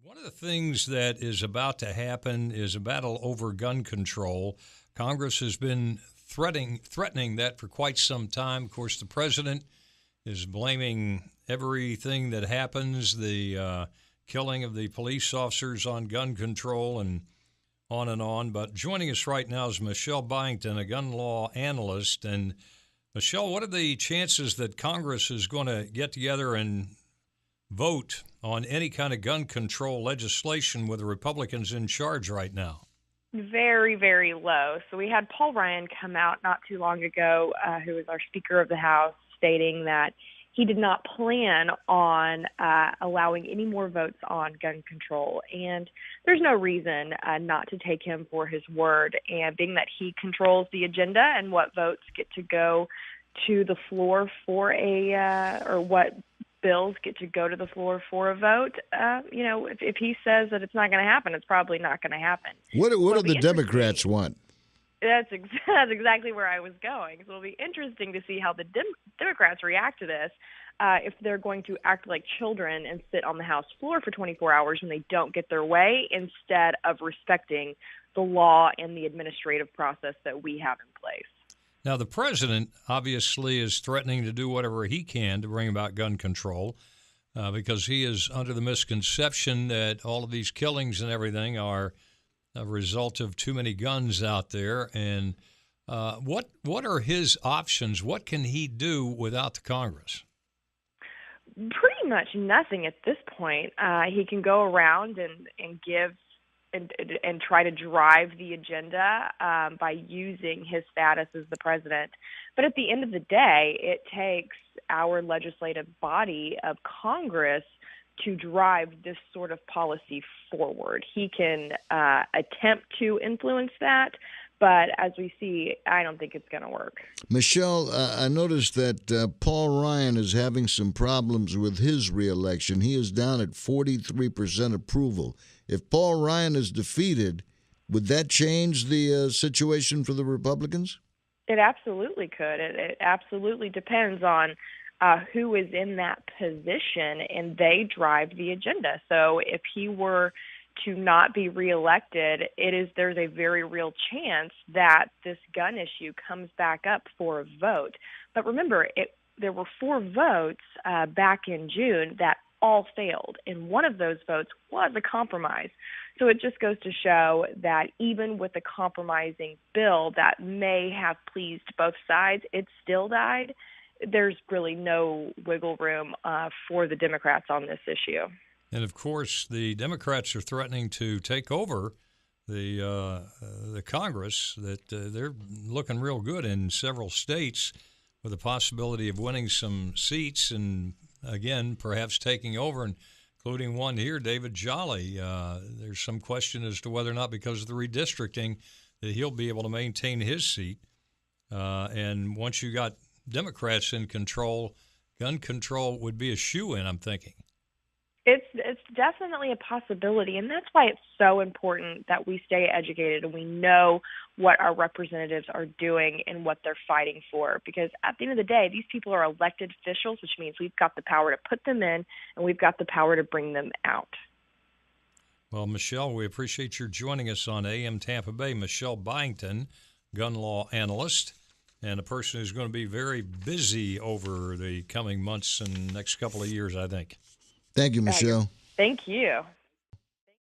One of the things that is about to happen is a battle over gun control. Congress has been threatening that for quite some time. Of course, the president is blaming everything that happens, the killing of the police officers on gun control and on and on. But joining us right now is Michele Byington, a gun law analyst. And Michele, what are the chances that Congress is going to get together and vote on any kind of gun control legislation with the Republicans in charge right now? Very, very low. So we had Paul Ryan come out not too long ago, who was our Speaker of the House, stating that he did not plan on allowing any more votes on gun control. And there's no reason not to take him for his word. And being that he controls the agenda and what votes get to go to the floor for or what bills get to go to the floor for a vote, if he says that it's not going to happen, it's probably not going to happen. What do the Democrats want? That's exactly where I was going. So it'll be interesting to see how the Democrats react to this, if they're going to act like children and sit on the House floor for 24 hours when they don't get their way, instead of respecting the law and the administrative process that we have in place. Now, the president obviously is threatening to do whatever he can to bring about gun control because he is under the misconception that all of these killings and everything are a result of too many guns out there. And what are his options? What can he do without the Congress? Pretty much nothing at this point. He can go around and give and try to drive the agenda by using his status as the president. But at the end of the day, it takes our legislative body of Congress to drive this sort of policy forward. He can attempt to influence that, but as we see, I don't think it's going to work. Michele, I noticed that Paul Ryan is having some problems with his reelection. He is down at 43% approval. If Paul Ryan is defeated, would that change the situation for the Republicans? It absolutely could. It absolutely depends on who is in that position, and they drive the agenda. So if he were to not be reelected, there's a very real chance that this gun issue comes back up for a vote. But remember, there were 4 votes back in June that all failed, and one of those votes was a compromise. So it just goes to show that even with a compromising bill that may have pleased both sides, it still died. There's really no wiggle room for the Democrats on this issue. And, of course, the Democrats are threatening to take over the Congress, that they're looking real good in several states with the possibility of winning some seats and, again, perhaps taking over, including one here, David Jolly. There's some question as to whether or not, because of the redistricting, that he'll be able to maintain his seat. And once you got Democrats in control, gun control would be a shoo-in, I'm thinking. It's definitely a possibility, and that's why it's so important that we stay educated and we know what our representatives are doing and what they're fighting for. Because at the end of the day, these people are elected officials, which means we've got the power to put them in and we've got the power to bring them out. Well, Michele, we appreciate your joining us on AM Tampa Bay. Michele Byington, gun law analyst, and a person who's going to be very busy over the coming months and next couple of years, I think. Thank you, Michele. Thank you.